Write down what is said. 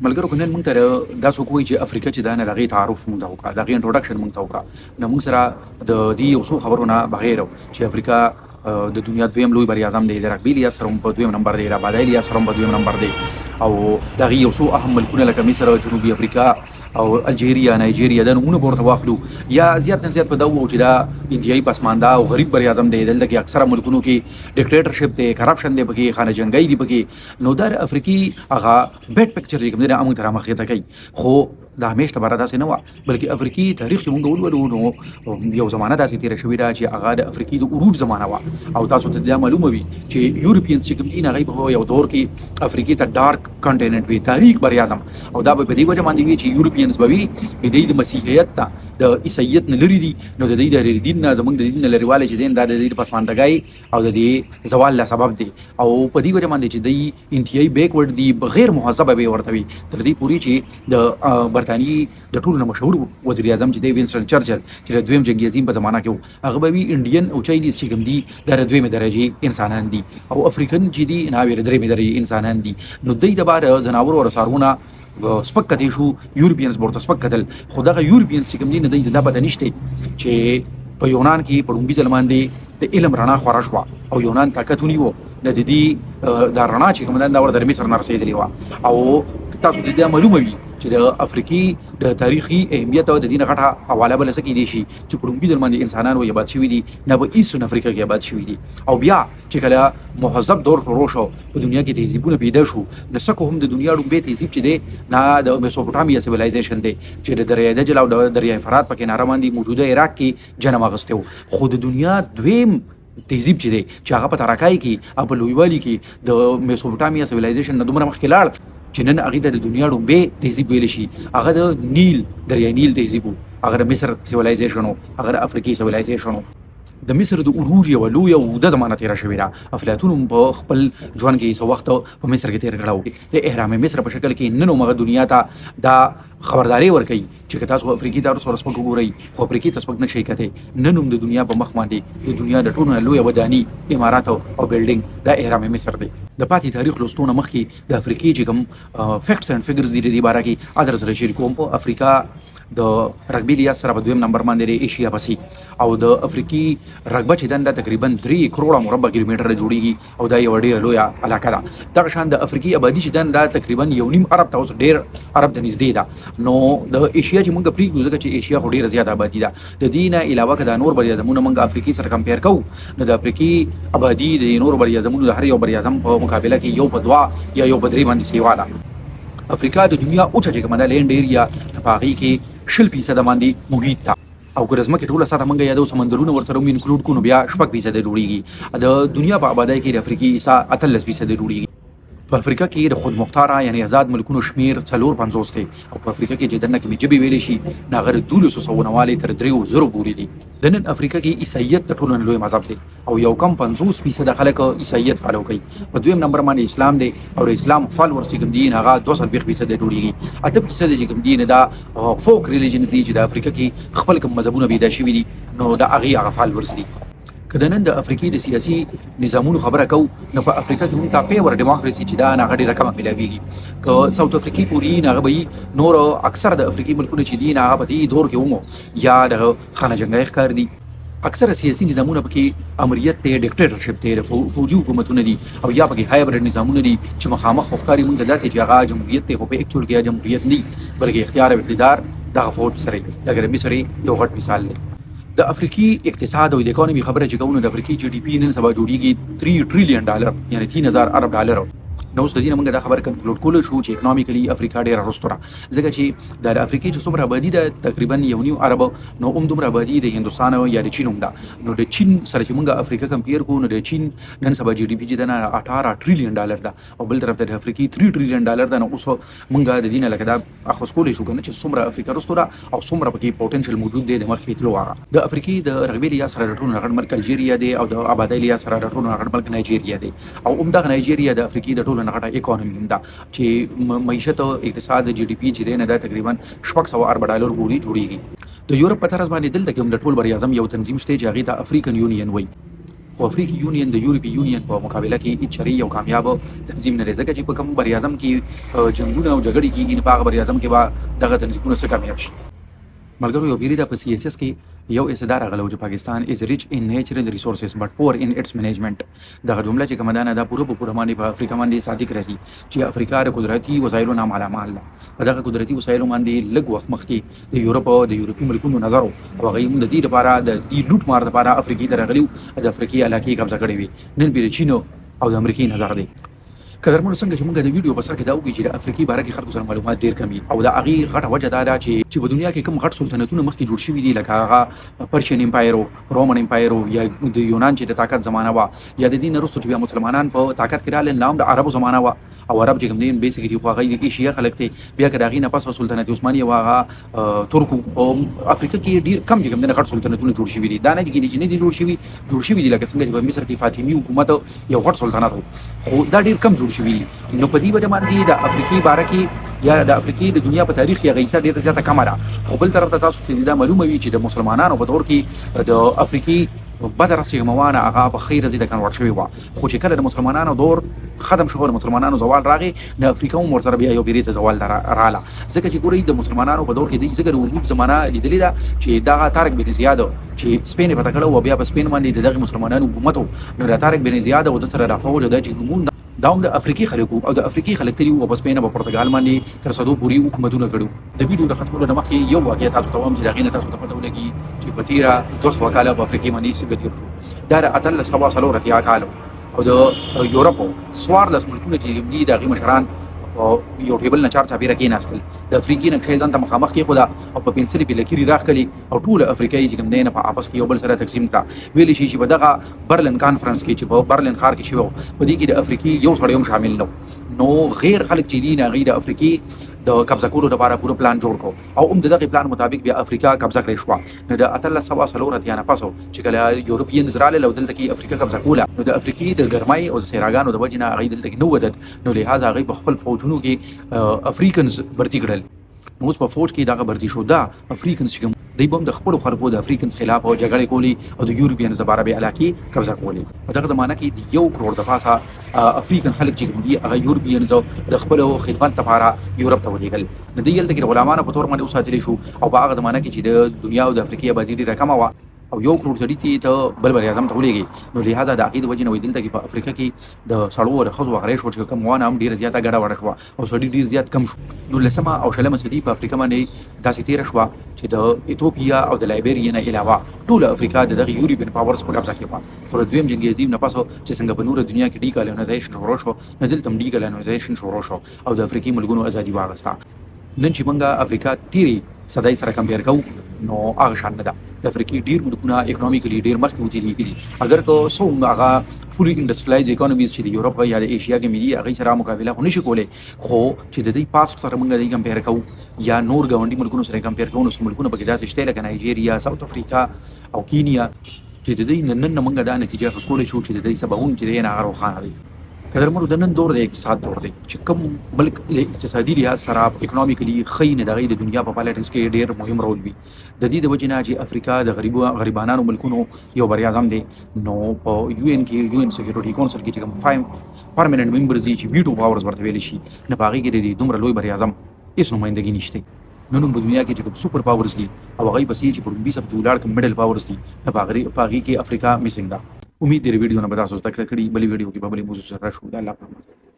ملګرو کنن مونږ ته دا څوک وایي چې افریقا چې دا نه دغه تعارف مونږ ته وکړه دغه انټروډکشن مونږ ته وکړه نو مونږ سره د دې یو څو خبرونه بغیر چې افریقا د دنیا دویم لوی بری اعظم دی د رګبي لیا سره په دویم نمبر دی د بادای لیا سره په دویم نمبر دی او دغه یو څو اهم ملکونه لکه مصر جنوبي افریقا او الجیریا نایجیریا د نمونه پورته واخلو یا زیات نه زیات په دغه چې دا انتهایی پسمانده او غریب بری اعظم دی دلته کې اکثره ملکونو کې ډیکټیټرشپ دی کرپشن دی پکې خانه جنگي دی پکې نو در افریقي هغه بیت پکچر کوم دی امون تر مخې ته کوي خو د همیشه لپاره داسې نه وه بلکې افریقي تاریخ چې موږ ولولو نو یو زمانه داسې تېره شوې ده چې هغه د افریقي د عروج زمانه وه او تاسو ته دا معلومه وي چې یورپینز چې کوم دي هغوی په یو دور کې افریقي ته ډارک کنټیننټ وي تاریخ بر اعظم او دا به په دې وجه باندې وي چې یورپینز به وي چې دوی د مسیحیت ته د عیسایت نه لرې دي نو د دوی د دین نه زموږ د دین نه لرېوالی چې دی دا د دوی د پسماندګۍ او د دې زوال له سبب دی او په دې وجه باندې چې دوی انتهایی بیکورډ دي غیر مهذبه به ورته وي تر دې پورې چې د برطانیې د ټولو نه مشهور وزیر اعظم چې دی وینسټن چرچل چې د دویم جنګي عظیم په زمانه کې و هغه به وي انډین او چاینیز چې کوم دي دا د دویمې درجې انسانان دي او افریقن چې دي هغه د درېمې درجې انسانان دي نو دوی د باره ځناورو او څاروونه سپک کتې شو یورپینز ورته سپک کتل خو دغه یورپینز چې کوم دي نه دوی ته دا پته نشته چې په یونان کې په لومړي ځل باندې د علم رڼا خوره شوه او یونان طاقت ونیو د دې دا رڼا چې کوم دا ورته مصر نه رسېدلې وه او تاسو ته دا معلومه وي چې د افریقي د تاریخي اهمیت او د دې نه غټه حواله بله څه کیدی شي چې په لومړي ځل باندې انسانان وایي آباد شوي دي نه په ایسټرن افریقا کې آباد شوي دي او بیا چې کله مهذب دور شروع شو په دنیا کې تهذیبونه پیدا شو د سکو هم د دنیا لومړی تهذیب چې دی نه د میسوپوټامیا سیویلایزیشن دی چې د دریای دجله او د دریای فرات په کناره باندې موجوده عراق کې جنم اخیستی و خو د دنیا دویم تهذیب چې دی چې هغه په تراکای کې او په لویوالي کې د میسوپوټامیا سیویلایزیشن نه دومره مخکې لاړ چې نن هغې ته د دنیا لومړی تهذیب ویلی شي هغه د نیل دریای نیل تهذیب و هغه د مصر سیویلایزیشن و هغه د افریقي سیویلایزیشن و د مصر د عروج یوه لویه اوږده زمانه تېره شوې ده افلاطون هم په خپل ژوند کې څه وخت په مصر کې تېر کړی و د اهرام مصر په شکل کې نن همغه دنیا ته دا خبرداری ورکوي چې که تاسو افریقي ته سره سپک وګورئ خو افریقي ته سپک نه شئ کتی نن هم د دنیا په مخ باندې د دنیا د ټولو نه لویه وداني امارات او بلډینګ دا اهرام مصر دی د پاتې تاریخ لوستو نه مخکې د افریقي چې کوم فیکټس اینډ فګرز دي د دې باره کې ادر سره شریکوم په افریقا د رګبي لیا سره په دویم نمبر باندې دی ایشیا پسې او د افریقي رګبه چې دا تقریبا 3 کروڑه مربع کیلومتره جوړیږي او دا یو ډیره لویه علاقه ده دغه شان د افریقي آبادي چې دا تقریبا 1.5 ارب ته اوس ډیر ارب ته نږدې ده نو د ایشیا چې موږ پرېږدو ځکه چې ایشیا خو ډیره زیاته آبادي ده د دې نه علاوه که دا نور بر اعظمونه موږ افریقي سره کمپیر کوو نو د افریقي آبادي د نور بر اعظمونو د هر یو بر اعظم په مقابله کې یو په 2 یا یو په 3 باندې سیوا ده افریقا د دنیا اوچه چې کومه ده لینډ ایریا په هغې کې 0% باندې محیط ته او که د ځمکې ټوله سطحه موږ یادو سمندرونه ورسره هم انکلوډ کړو نو بیا 6% جوړیږي د دنیا په آبادۍ کې د افریقي حصه 18% جوړیږي په افریقا کې د خود مختاره یعنی آزاد ملکونو شمیر 450 دی او په افریقا کې چې دنه کې جبې ویلې شي ناغر 1200 والي تر 300 پورې دي د نن افریقا کې عیسایت د ټولو نه لوی مذهب دی او یو کم 50% خلک عیسایت فالو کوي په دویم نمبر باندې اسلام دی او اسلام فالورز چې کوم دي هغه 200% جوړیږي 8% چې کوم دي نه دا فوک ریلیجنز دي چې د افریقا کې خپل کوم مذهبونه پیدا شوي دي نو دا هغه فالورز دي که د نن د افریقي د سیاسي نظامونو خبره کوو نو په افریقا کې موږ ته پیور ډیموکراسي چې دا هغه ډېره کمه میلاویږي که ساوت افریقي پورې هغه به نور اکثر د افریقي ملکونه چې دي هغه په دې دور کې ومو یا د خانه جنګۍ ښکار دي اکثر سیاسي نظامونه پکې امریت دی ډیکټیټرشپ دی فوجي حکومتونه دي او یا پکې هایبرډ نظامونه دي چې مخامخ ښکاري موږ ته داسې چې هغه جمهوریت دی خو په اکچوال کې جمهوریت نه بلکې اختیار او اقتدار دغه فوج سره لکه د مصر یو غټ مثال دی د افریقي اقتصاد او د اکانومي خبره چې کوو نو د افریقي جی ډي پی نن سبا جوړیږي 3 ټریلیون ډالر یعنی 3000 ارب ډالر نو اوس د دې نه موږ دا خبره کنکلوډ کولی شو چې اکنامیکلی افریقا ډېره وروسته ده ځکه چې د افریقې چې څومره آبادي ده تقریبا 1.5 ارب نو هم دومره آبادي د هندوستان یا د چین هم ده نو د چین سره چې موږ افریقا کمپیر کوو نو د چین نن سبا جی ډي پی چې ده 18 ټریلیون ډالر ده او بل طرف ته د افریقې 3 ټریلیون ډالر ده نو اوس موږ د دې نه لکه دا اخیست کولی شو کنه چې څومره افریقا وروسته ده او څومره پکې پوټنشل موجود دی د مخکې تلو هغه د افریقې د رګبي لیا سره د ټولو نه غټ ملک الجیریا دی او د آبادۍ لیا سره د ټولو نه غټ ملک نایجیریا دی او همدغه نایجیریا د افریقې د ټولو نه غټه اکانومي دا چې معیشت او اقتصاد جی ډي پی چې دی نه دا تقریبا 600 ارب ډالر پورې جوړیږي د یورپ په طرز باندې دلته کوم د ټول بر اعظم یو تنظیم شته چې هغه ته افریقن یونین وایي خو افریقي یونین د یورپی یونین په مقابله کې هیڅ شرعي او کامیاب تنظیم نه دی، ځکه چې په کوم بر اعظم کې جنګونه او جګړې کېږي نو په هغه بر اعظم کې به دغه تنظیمونه څه کامیاب شي. ملګرو یو بیری دا په سی اس اس کې یو استدار غلو چې پاکستان از ریچ ان نیچرل ریسورسز بٹ پور ان اټس مینجمنت. دغه جمله چې کومه ده دا پوره باندې په افریقا باندې صادق راځي چې افریقا د قدرتي وسایلو نه مالامال ده. په دغه قدرتي وسایلو باندې لږ وخت مخکې د یورپ او د یورپي ملکونو نظر او هغه د دې لپاره د دې لوټ مار لپاره افریقي درغلیو د افریقي علاقې قبضه کړې وي. نن بیره چینو او د امریکای نظر دی. قدرمنو څنګه چې موږ د ویډیو په سر کې دا وګورئ چې د افریقي باره کې خلکو سره معلومات ډېر کم وي او د هغې غټه وجه دا ده چې په دنیا کې کوم غټ سلطنتونه مخکې جوړ شوي دي لکه هغه پرشین امپایر او رومن امپایر یا د یونان چې د طاقت زمانه وه یا د دې نه وروسته چې بیا مسلمانان په طاقت کې راغلل نام د عربو زمانه وه او عرب چې کوم دي بیسیکلي خو هغه ایشیا خلک دي. بیا که د هغې نه پس سلطنت عثماني او هغه ترکو او افریقا کې ډېر کم چې کوم دي غټ سلطنتونه جوړ شوي دي. دا نه چې نه دي جوړ شوي دي لکه څنګه چې په مصر کې فاطمي حکومت یو غټ سلطنت و خو دا ډېر کم جوړ شوي دي. نو په دې وجه باندې د افریقي باره کې یا د افریقي د دنیا په تاریخ کې هغه حصه ډېره زیاته کمه ده. خو بل طرف ته تاسو ته دا معلومه وي چې د مسلمانانو په دور کې د افریقي بدر سیموانه هغه په خیر زیاته کنورټ شوی و. خو چې کله د مسلمانانو دور ختم شو د مسلمانانو زوال راغی د افریقا هم ورسره بیا یو بیرته زوال رااله. ځکه چې ګورئ د مسلمانانو په دور کې د ځکه د وجود زمانه لیدلې ده چې دغه طارق بن زیاد چې سپین په تکړه او بیا په سپین باندې دغه مسلمانانو حکومت نو د طارق بن زیاد او د سره رافوج د چې دا هم د افریقي خلکو او د افریقي خلک تلي او په سپین او پرتګال باندې تر صدو پورې حکومتونه کړو. د ویډیو د ختمولو نه مخکې یو واقعیت تاسو ته وایم چې د هغې نه تاسو ته پته ولګي چې په تېره 200 کاله په افریقې باندې څنګه تېر شو. دا د 1840 کال او د یورپ 14 ملکونه چې دي د هغې مشران او یو ټیبل نه چار چاپیره کېناستل د افریقي نقشې ځان ته مخامخ کېښوده او په پنسلې پې لکیرې راښکلې او ټوله افریقایي چې کوم دی نه په آپس کې یو بل سره تقسیم کړه. ویلی شي چې په دغه برلن کانفرنس کې چې په برلن ښار کې شوی و په دې کې د افریقي یو سړی هم شامل نه و. نو غیر خلک چې دي هغوی د افریقي د قبضه کولو لپاره پوره پلان جوړ کړو او هم د دغې پلان مطابق بیا افریقا قبضه کړې شوه. نو د 1840 نه پس چې کله یورپینز راغلل او دلته کې افریقا قبضه کوله نو د افریقي د ګرمۍ او د صحراګانو د وجې نه هغوی دلته کې نه ودد نو لهذا هغوی په خپل فوجونو کې افریقنز برتي کړل. نو اوس په فوج کې دغه برتي شو دا افریقنز چې دوی به هم د خپلو خلکو د افریقنز خلاف او جګړې کولې او د یورپینز لپاره به علاقې قبضه کولې. په دغه زمانه کې د 1 کروڑ د پاسه افریقن خلک چې کوم دي هغه یورپینز د خپلو خدمت لپاره یورپ ته ولېږل. د دې هلته کې د غلامانو په تور باندې وساتلی شو او په هغه زمانه کې چې د دنیا او د افریقې آبادي ډېره کمه وه او 1 کروڑ سړي ته بل بر اعظم ته ولېږي. نو لهذا د هغې د وجې نه وایي دلته کې په افریقا کې د سړو او د ښځو هغه شو چې کوم وانه هم ډېره زیاته ګډه وډه شوه او سړي ډېر زیات کم شو. 19مه او 20مه صدي په افریقا باندې داسې تېره شوه چې د ایتوپیا او د لایبیریا نه علاوه ټوله افریقا د دغه یورپین پاورز په قبضه کې وه. خو د دویم جنګ عظیم نه پس چې څنګه په نوره دنیا کې ډیکالونایزیشن شروع شو نو دلته هم ډیکالونایزیشن شروع شو او د افریقي ملکونو ازادي واخیسته. نن چې موږ افریقا تېرې صدۍ سره کمپیر کوو نو هغه شان نه ده. د افریقې ډېر ملکونه اکنامیکلی ډېر مخکې ودرېدلي دي. اگر که څه هم هغه فولي انډسټریلایز اکانومیز چې د یورپ یا د ایشیا کې ملي هغوی سره مقابله خو نشي کولی خو چې د دوی پاسټ سره موږ دوی کمپیر کوو یا نور ګاونډي ملکونو سره کمپیر کوو نو ملکونه پکې داسې شته لکه نایجیریا ساوت افریقا او کینیا چې د دوی نن نه موږ دا نتیجه اخیستلی شو چې د دوی سباوون چې دی نه هغه روښانه دی. قدرمنو د نن دور د اقتصاد دور دی چې کوم ملک له اقتصادي لحاظ سره اکنامیکلی ښه نه د هغوی د دنیا په پالیټکس کې ډېر مهم رول وي. د دې د وجې نه چې افریقا د غریبانانو ملکونو یو بر اعظم دی نو په یو ان کې یو ان سکیورټي کونسل کې چې کوم پرمننټ ممبرز دي چې ویټو پاورز ورته ویلی شي نه په هغې کې د دې دومره لوی بر اعظم هېڅ نمایندګي نشته. نن هم په دنیا کې چې کوم سوپر پاورز دي او هغوی پسې چې په لومړي سب کې ولاړ کوم میډل پاورز دي نه په هغې کې افریقا میسنګ ده. امید دی ویډیو نه به تاسو زده کړه کړي. بلې ویډیو کې به بلې موضوع سره راشو. الله